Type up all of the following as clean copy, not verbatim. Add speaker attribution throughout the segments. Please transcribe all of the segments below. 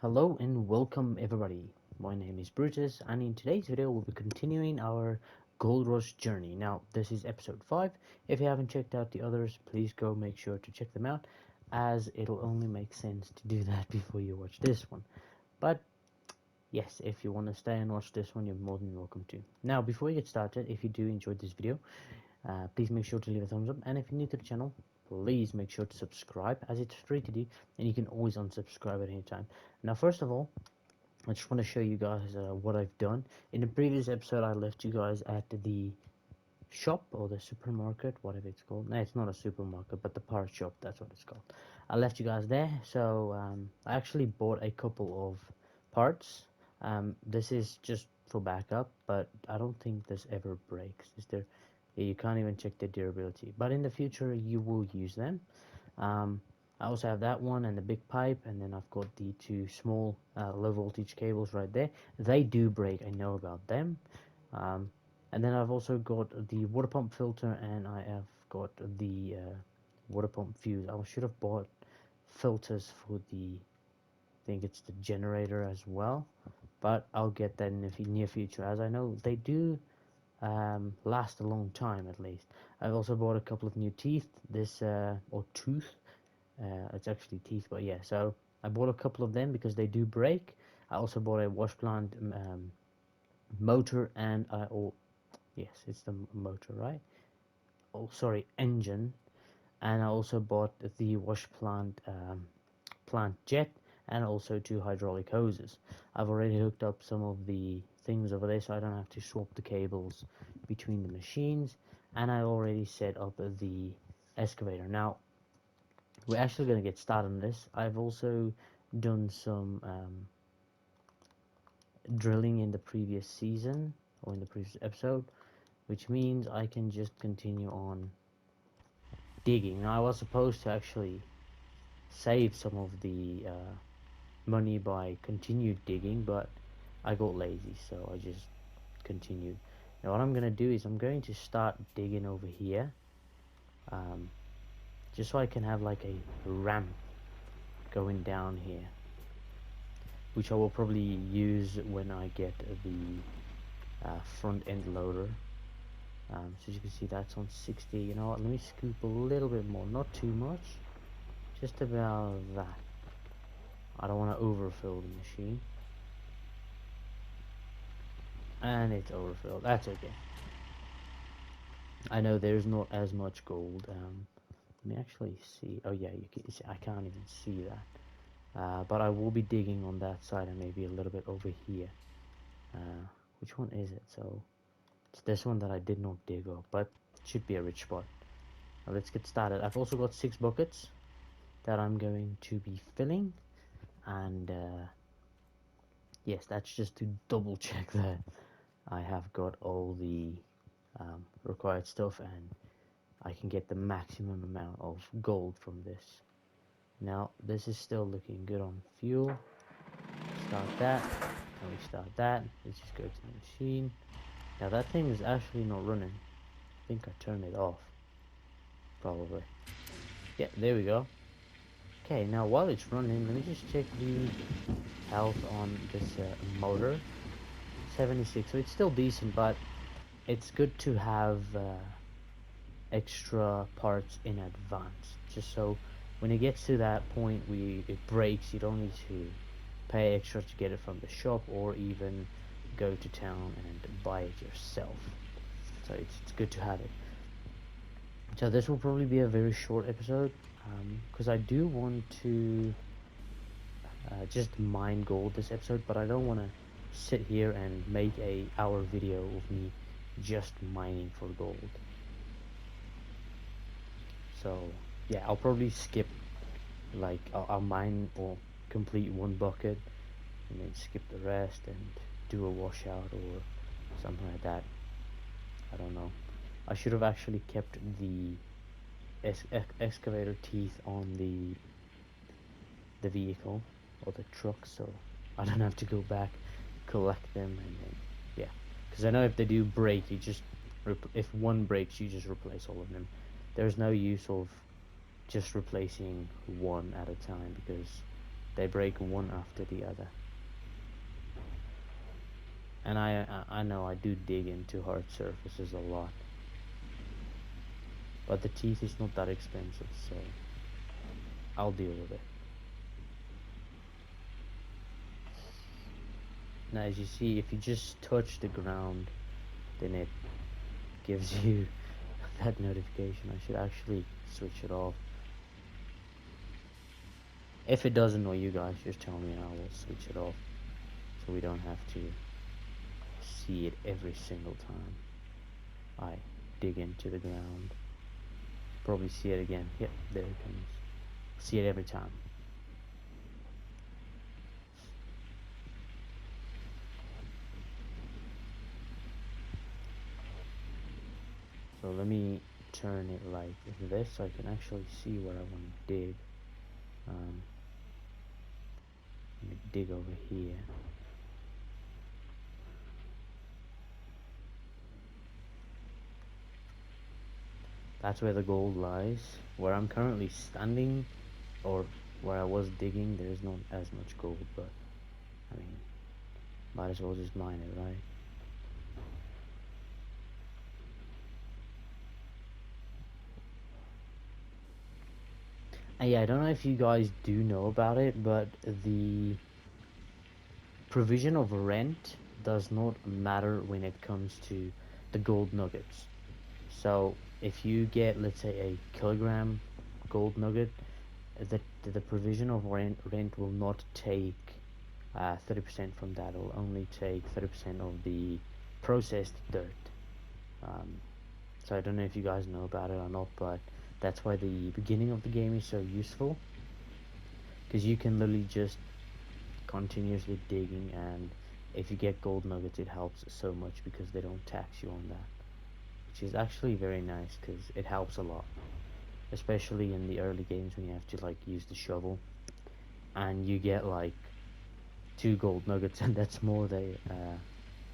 Speaker 1: Hello and welcome everybody. My name is Brutus and in today's video we'll be continuing our Gold Rush journey. Now this is episode 5. If you haven't checked out the others, please go make sure to check them out as it'll only make sense to do that before you watch this one. But yes, if you want to stay and watch this one, you're more than welcome to. Now before we get started, if you do enjoy this video, please make sure to leave a thumbs up, and if you're new to the channel, please make sure to subscribe as it's free to do and you can always unsubscribe at any time. Now first of all, I just want to show you guys what I've done. In the previous episode, I left you guys at the shop or the supermarket, whatever it's called. No, it's not a supermarket, but the part shop, that's what it's called. I left you guys there, so I actually bought a couple of parts. This is just for backup, but I don't think this ever breaks. Is there? Yeah, you can't even check the durability, but in the future you will use them. Um, I also have that one and the big pipe, and then I've got the two small low voltage cables right there. They do break, I know about them. Um, and then I've also got the water pump filter, and I have got the water pump fuse. I should have bought filters for the, I think it's the generator as well, but I'll get that in the near future, as I know they do last a long time at least. I've also bought a couple of new teeth, this or tooth. It's actually teeth, but yeah. So I bought a couple of them because they do break. I also bought a wash plant motor, and yes, it's the motor, right? Oh, sorry, engine. And I also bought the wash plant jet, and also two hydraulic hoses. I've already hooked up some of the things over there, so I don't have to swap the cables between the machines. And I already set up the excavator. Now we're actually going to get started on this. I've also done some drilling in the previous season or in the previous episode, which means I can just continue on digging. Now I was supposed to actually save some of the money by continued digging, but I got lazy, so I just continued. Now what I'm going to do is I'm going to start digging over here, um, just so I can have like a ramp going down here, which I will probably use when I get the front end loader. So as you can see, that's on 60. You know what, let me scoop a little bit more, not too much, just about that. I don't want to overfill the machine, and it's overfilled. That's okay. I know there's not as much gold. Let me actually see. Oh yeah, you can see, I can't even see that. But I will be digging on that side and maybe a little bit over here. Which one is it? So it's this one that I did not dig up, but it should be a rich spot. Now let's get started. I've also got 6 buckets that I'm going to be filling, and yes, that's just to double check that I have got all the required stuff and I can get the maximum amount of gold from this. Now this is still looking good on fuel. Start that, and we start that. Let's just go to the machine. Now that thing is actually not running. I think I turned it off, probably. Yeah, there we go. Okay, now while it's running, let me just check the health on this motor. 76, so it's still decent, but it's good to have extra parts in advance, just so when it gets to that point where it breaks, you don't need to pay extra to get it from the shop or even go to town and buy it yourself. So it's good to have it. So this will probably be a very short episode, because I do want to just mine gold this episode, but I don't want to sit here and make a hour video of me just mining for gold. So yeah, I'll probably skip, like I'll mine or complete 1 bucket and then skip the rest and do a washout or something like that. I don't know. I should have actually kept the excavator teeth on the vehicle or the truck, so I don't have to go back, collect them, and then yeah, because I know if they do break, you just if one breaks, you just replace all of them. There's no use of just replacing one at a time, because They break one after the other. And I know I do dig into hard surfaces a lot. But the teeth is not that expensive, so I'll deal with it. Now as you see, if you just touch the ground, then it gives you that notification. I should actually switch it off. If it does annoy you guys, just tell me and I will switch it off, so we don't have to see it every single time I dig into the ground. Probably see it again. Yep, there it comes. See it every time. So let me turn it like this so I can actually see where I want to dig. Let me dig over here. That's where the gold lies. Where I'm currently standing, or where I was digging, there's not as much gold, but I mean, might as well just mine it, right? And yeah, I don't know if you guys do know about it, but the provision of rent does not matter when it comes to the gold nuggets. So if you get, let's say, a kilogram gold nugget, the provision of rent will not take 30% from that. It will only take 30% of the processed dirt. So I don't know if you guys know about it or not, but that's why the beginning of the game is so useful, because you can literally just continuously digging, and if you get gold nuggets it helps so much because they don't tax you on that, which is actually very nice because it helps a lot, especially in the early games when you have to like use the shovel and you get like 2 gold nuggets and that's more the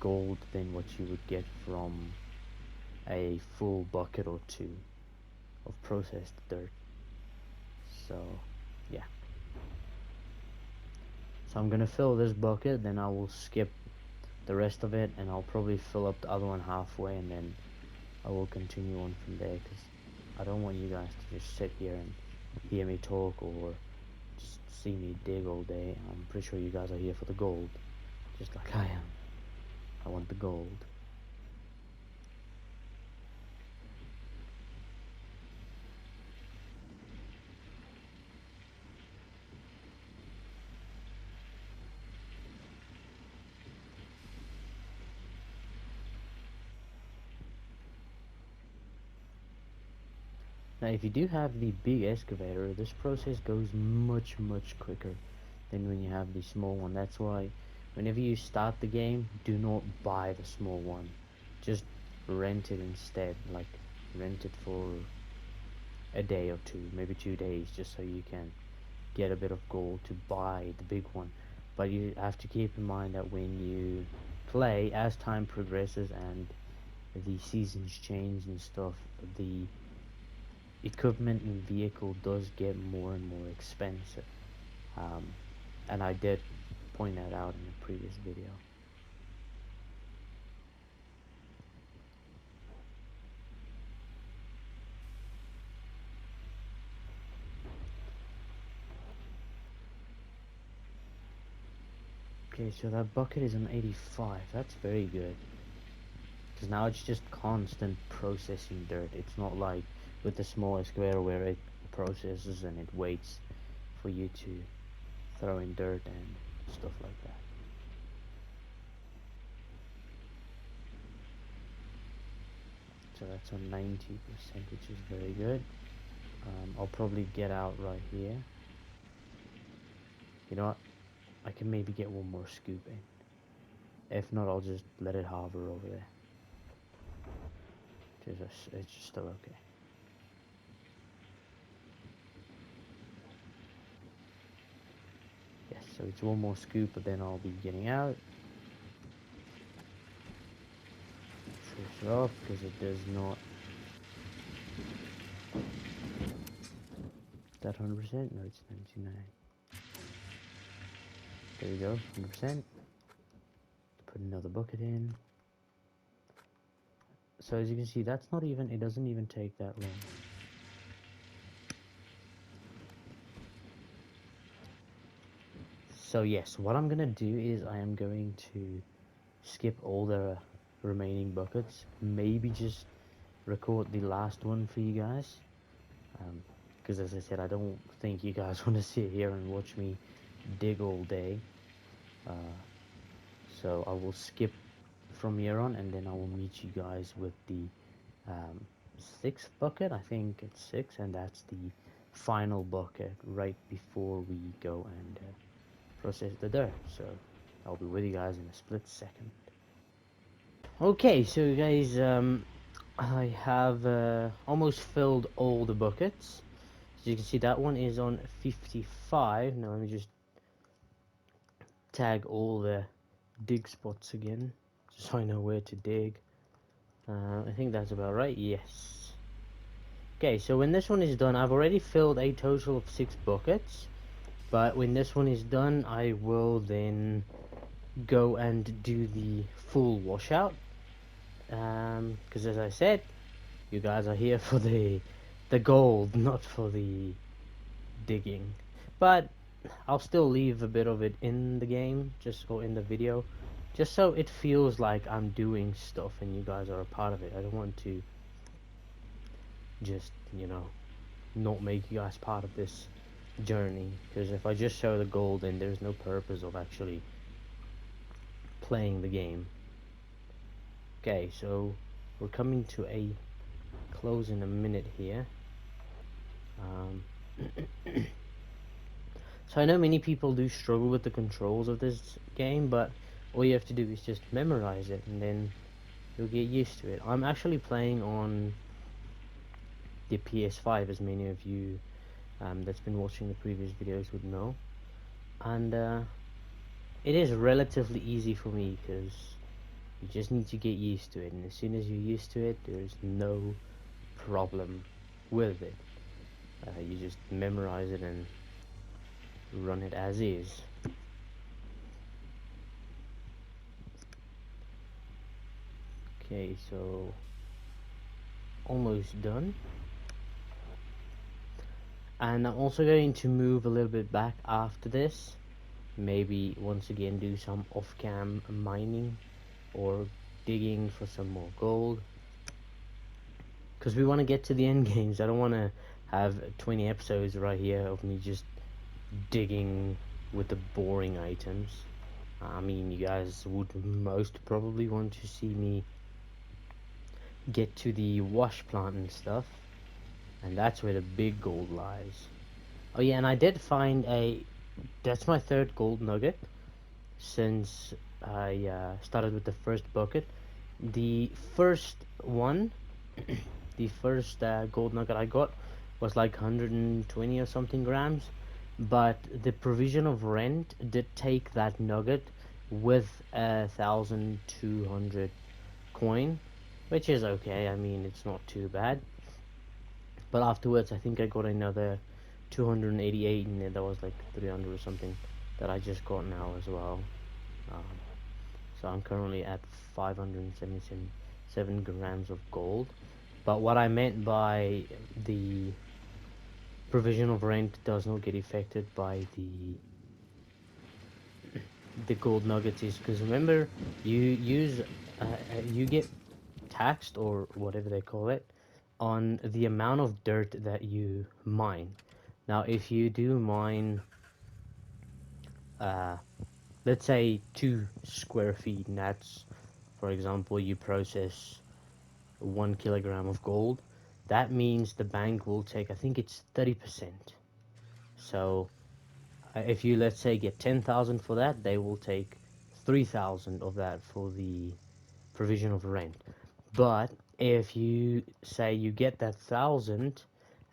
Speaker 1: gold than what you would get from a full bucket or two of processed dirt. So yeah, so I'm gonna fill this bucket, then I will skip the rest of it and I'll probably fill up the other one halfway, and then I will continue on from there, because I don't want you guys to just sit here and hear me talk or just see me dig all day. I'm pretty sure you guys are here for the gold, just like I am. I want the gold. Now if you do have the big excavator, this process goes much quicker than when you have the small one. That's why whenever you start the game, do not buy the small one. Just rent it instead. Like rent it for a day or two, maybe 2 days, just so you can get a bit of gold to buy the big one. But you have to keep in mind that when you play, as time progresses and the seasons change and stuff, the equipment and vehicle does get more and more expensive. Um, and I did point that out in a previous video. Okay, so that bucket is an 85. That's very good. Because now it's just constant processing dirt. It's not like with the small excavator where it processes and it waits for you to throw in dirt and stuff like that. So that's on 90%, which is very good. I'll probably get out right here. You know what? I can maybe get one more scoop in. If not, I'll just let it hover over there. It's just still okay. Yes, so it's one more scoop, but then I'll be getting out. Switch it off because it does not. That 100%? No, it's 99. There we go, 100%. Put another bucket in. So as you can see, that's not even, it doesn't even take that long. So yes, what I'm gonna do is I am going to skip all the remaining buckets. Maybe just record the last one for you guys. Because as I said, I don't think you guys want to sit here and watch me dig all day. So I will skip from here on, and then I will meet you guys with the um, sixth bucket. I think it's six, and that's the final bucket right before we go and process the dirt. So I'll be with you guys in a split second. Okay, so guys, I have almost filled all the buckets. As you can see, that one is on 55. Now let me just tag all the dig spots again, just so I know where to dig. I think that's about right. Yes. Okay, so when this one is done, I've already filled a total of 6 buckets. But when this one is done, I will then go and do the full washout. Because as I said, you guys are here for the gold, not for the digging. But I'll still leave a bit of it in the game, or in the video, just so it feels like I'm doing stuff and you guys are a part of it. I don't want to just, not make you guys part of this journey, because if I just show the gold, then there's no purpose of actually playing the game. Okay, so we're coming to a close in a minute here. So I know many people do struggle with the controls of this game, but all you have to do is just memorize it, and then you'll get used to it. I'm actually playing on the PS5, as many of you that's been watching the previous videos would know, and it is relatively easy for me because you just need to get used to it, and as soon as you're used to it, there's no problem with it. You just memorize it and run it as is. Okay, so almost done. And I'm also going to move a little bit back after this. Maybe once again do some off-cam mining or digging for some more gold. Because we want to get to the end games. I don't want to have 20 episodes right here of me just digging with the boring items. I mean, you guys would most probably want to see me get to the wash plant and stuff, and that's where the big gold lies. Oh yeah, and I did find that's my third gold nugget since I started with the first bucket. The first one, the first gold nugget I got was like 120 or something grams, but the provision of rent did take that nugget with 1,200 coin, which is okay. I mean, it's not too bad. But afterwards, I think I got another 288, and then there was like 300 or something that I just got now as well. So I'm currently at 577 grams of gold. But what I meant by the provision of rent does not get affected by the gold nuggets is because remember you get taxed, or whatever they call it, on the amount of dirt that you mine. Now if you do mine let's say 2 square feet, and that's, for example, you process 1 kilogram of gold, that means the bank will take, I think it's 30%. So if you, let's say, get 10,000 for that, they will take 3,000 of that for the provision of rent. But if you say you get that 1,000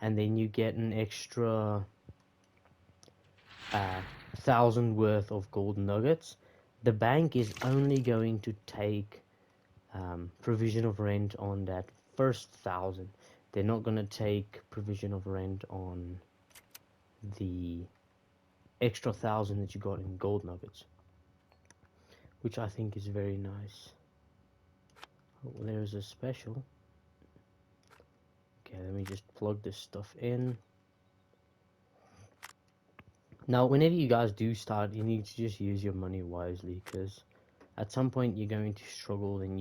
Speaker 1: and then you get an extra 1,000 worth of gold nuggets, the bank is only going to take provision of rent on that first 1,000. They're not going to take provision of rent on the extra 1,000 that you got in gold nuggets, which I think is very nice. Oh, there's a special. Okay, let me just plug this stuff in. Now, whenever you guys do start, you need to just use your money wisely, because at some point you're going to struggle and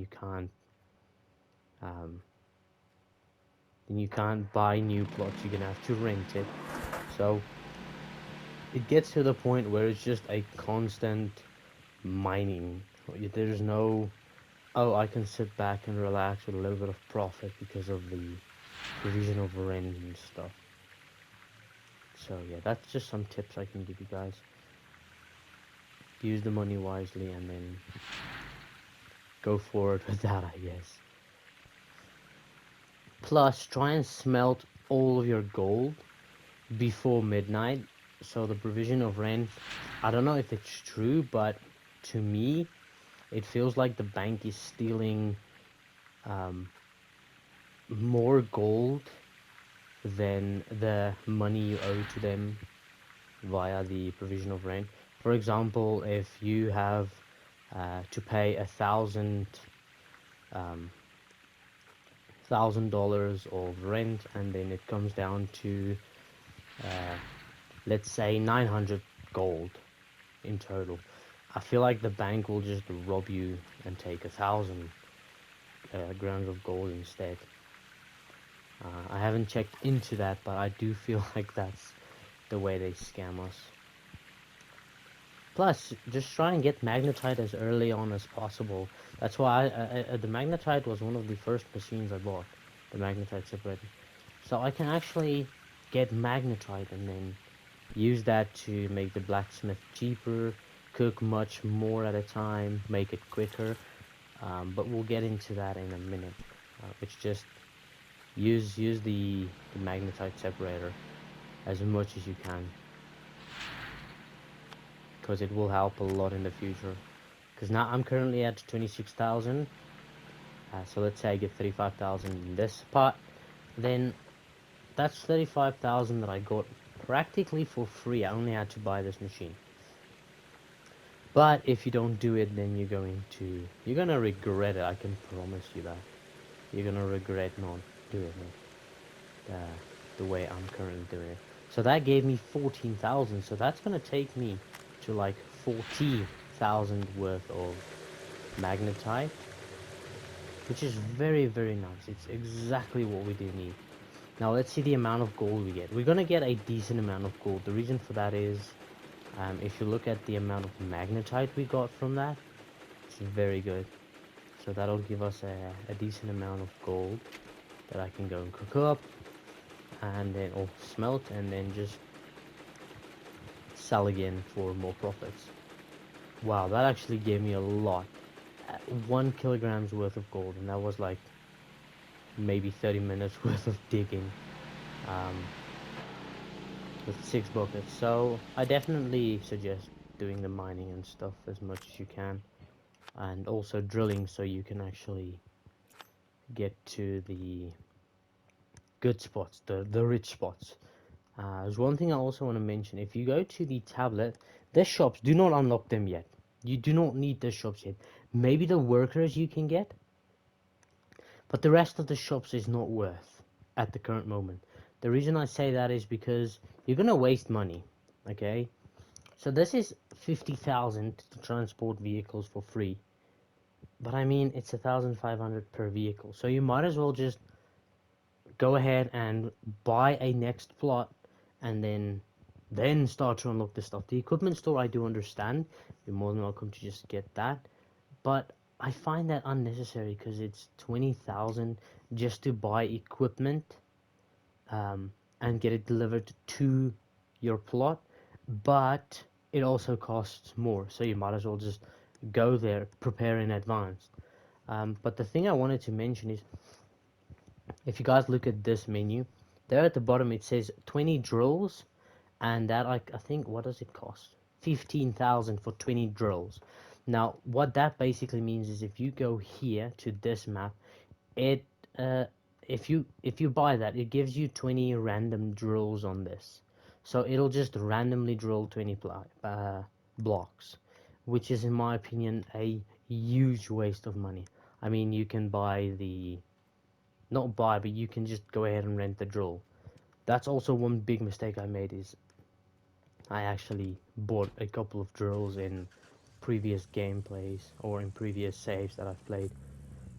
Speaker 1: um, you can't buy new plots. You're gonna have to rent it. So it gets to the point where it's just a constant mining. There's no, oh, I can sit back and relax with a little bit of profit because of the provision of rent and stuff. So yeah, that's just some tips I can give you guys. Use the money wisely and then go forward with that, I guess. Plus, try and smelt all of your gold before midnight. So the provision of rent, I don't know if it's true, but to me, it feels like the bank is stealing um, more gold than the money you owe to them via the provision of rent. For example, if you have to pay um, $1,000 of rent, and then it comes down to uh, let's say 900 gold in total. I feel like the bank will just rob you and take 1,000 grams of gold instead. I haven't checked into that, but I do feel like that's the way they scam us. Plus, just try and get magnetite as early on as possible. That's why the magnetite was one of the first machines I bought, the magnetite separator. So I can actually get magnetite and then use that to make the blacksmith cheaper, cook much more at a time, make it quicker. But we'll get into that in a minute. It's just use the magnetite separator as much as you can, because it will help a lot in the future. Because now I'm currently at 26,000. So let's say I get 35,000 in this part, then that's 35,000 that I got practically for free. I only had to buy this machine. But if you don't do it, then you're gonna regret it. I can promise you that. You're gonna regret not doing it the way I'm currently doing it. So that gave me 14,000. So that's gonna take me to like 40,000 worth of magnetite, which is very, very nice. It's exactly what we do need. Now let's see the amount of gold we get. We're gonna get a decent amount of gold. The reason for that is, if you look at the amount of magnetite we got from that, it's very good. So that'll give us a decent amount of gold that I can go and cook up, and then or smelt, and then just sell again for more profits. Wow, that actually gave me a lot. 1 kilogram's worth of gold, and that was like maybe 30 minutes worth of digging. Um, with 6 buckets. So I definitely suggest doing the mining and stuff as much as you can, and also drilling so you can actually get to the good spots, the rich spots. There's one thing I also want to mention. If you go to the tablet, the shops, do not unlock them yet. You do not need the shops yet. Maybe the workers you can get, but the rest of the shops is not worth at the current moment. The reason I say that is because you're gonna waste money, okay? So this is 50,000 to transport vehicles for free. But I mean, it's 1,500 per vehicle. So you might as well just go ahead and buy a next plot, and then start to unlock the stuff. The equipment store, I do understand. You're more than welcome to just get that. But I find that unnecessary because it's 20,000 just to buy equipment, and get it delivered to your plot. But it also costs more, so you might as well just go there, prepare in advance. But the thing I wanted to mention is, if you guys look at this menu, there at the bottom it says 20 drills, and that, I think, what does it cost? 15,000 for 20 drills. Now, what that basically means is, if you go here to this map, it if you buy that, it gives you 20 random drills on this. So it'll just randomly drill 20 blocks, which is, in my opinion, a huge waste of money. I mean, you can buy the, not buy, but you can just go ahead and rent the drill. That's also one big mistake I made, is I actually bought a couple of drills in previous gameplays or in previous saves that I've played.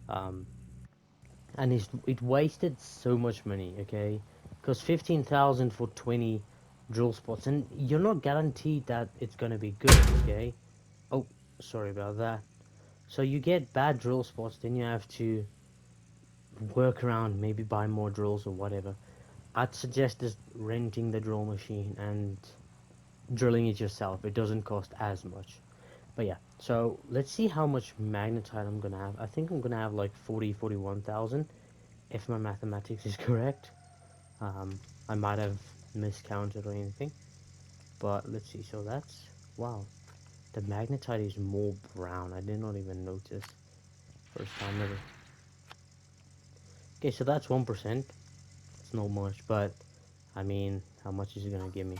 Speaker 1: Um, and it wasted so much money, okay? Because 15,000 for 20 drill spots, and you're not guaranteed that it's gonna be good, okay? Oh, sorry about that. So you get bad drill spots, then you have to work around, maybe buy more drills or whatever. I'd suggest just renting the drill machine and drilling it yourself. It doesn't cost as much. But yeah, so let's see how much magnetite I'm gonna have. I think I'm gonna have like 41,000, if my mathematics is correct. I might have miscounted or anything, but let's see. So that's, wow, the magnetite is more brown. I did not even notice. First time ever. Okay, so that's 1%. It's not much, but I mean, how much is it gonna give me?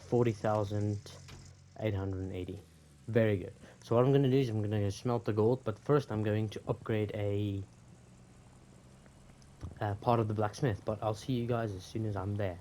Speaker 1: 40,880. Very good. So what I'm gonna do is I'm gonna smelt the gold, but first I'm going to upgrade a part of the blacksmith. But I'll see you guys as soon as I'm there.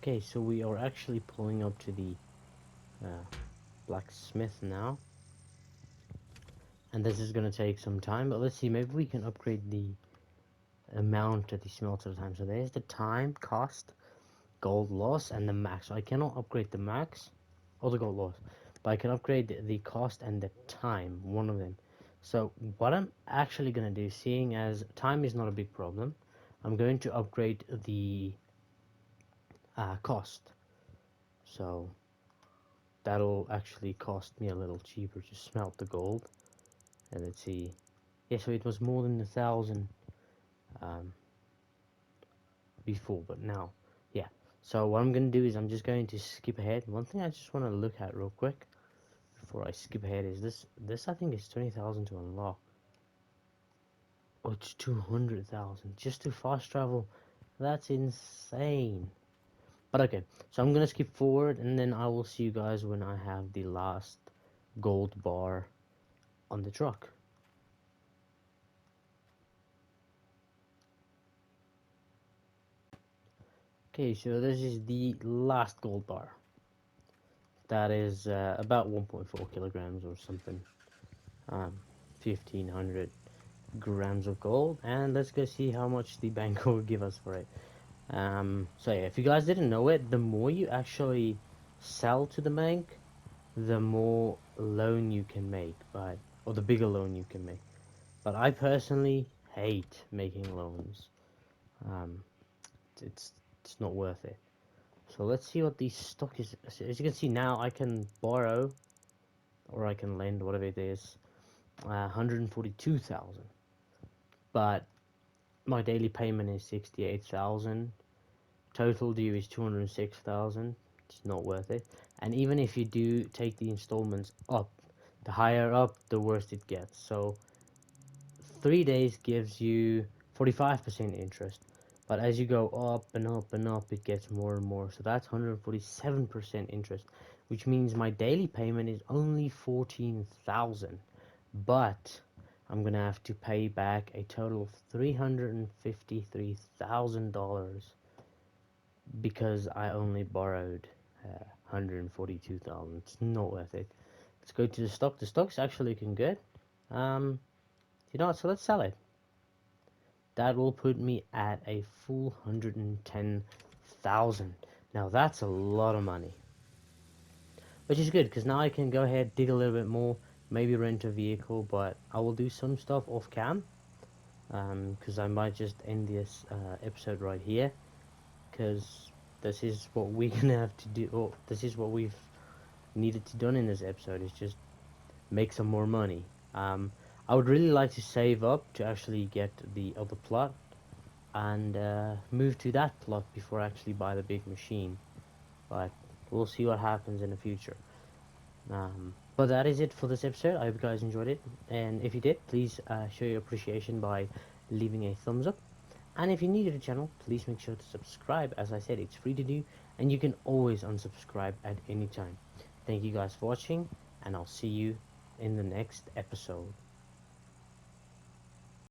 Speaker 1: Okay, so we are actually pulling up to the uh, blacksmith now, and this is gonna take some time. But let's see, maybe we can upgrade the amount of the smelter time. So there's the time, cost, gold loss, and the max. So I cannot upgrade the max or the gold loss, but I can upgrade the cost and the time, one of them. So what I'm actually gonna do, seeing as time is not a big problem, I'm going to upgrade the cost. So that'll actually cost me a little cheaper to smelt the gold. And let's see, yeah, so it was more than 1,000 um, before, but now, yeah. So what I'm gonna do is I'm just going to skip ahead. One thing I just want to look at real quick before I skip ahead is this I think is 20,000 to unlock. Oh, it's 200,000 just to fast travel. That's insane. But okay, so I'm gonna skip forward, and then I will see you guys when I have the last gold bar on the truck. Okay, so this is the last gold bar. That is about 1.4 kilograms or something. 1,500 grams of gold, and let's go see how much the bank will give us for it. So yeah, if you guys didn't know it, the more you actually sell to the bank, the more loan you can make, but or the bigger loan you can make. But I personally hate making loans. Um, it's it's not worth it. So let's see what the stock is. As you can see now, I can borrow or I can lend, whatever it is, 142,000. But my daily payment is 68,000. Total due is 206,000. It's not worth it. And even if you do take the installments up, the higher up, the worse it gets. So 3 days gives you 45% interest. But as you go up and up and up, it gets more and more. So that's 147% interest, which means my daily payment is only 14,000. But I'm gonna have to pay back a total of $353,000 because I only borrowed 142,000. It's not worth it. Let's go to the stock. The stock's actually looking good. You know what? So let's sell it. That will put me at a full 110,000. Now that's a lot of money, which is good because now I can go ahead, dig a little bit more, maybe rent a vehicle, but I will do some stuff off cam because I might just end this episode right here because this is what we're gonna have to do, or this is what we've needed to done in this episode, is just make some more money. um, I would really like to save up to actually get the other plot and move to that plot before I actually buy the big machine, but we'll see what happens in the future. But that is it for this episode. I hope you guys enjoyed it, and if you did, please show your appreciation by leaving a thumbs up. And if you're new to the channel, please make sure to subscribe. As I said, it's free to do, and you can always unsubscribe at any time. Thank you guys for watching, and I'll see you in the next episode.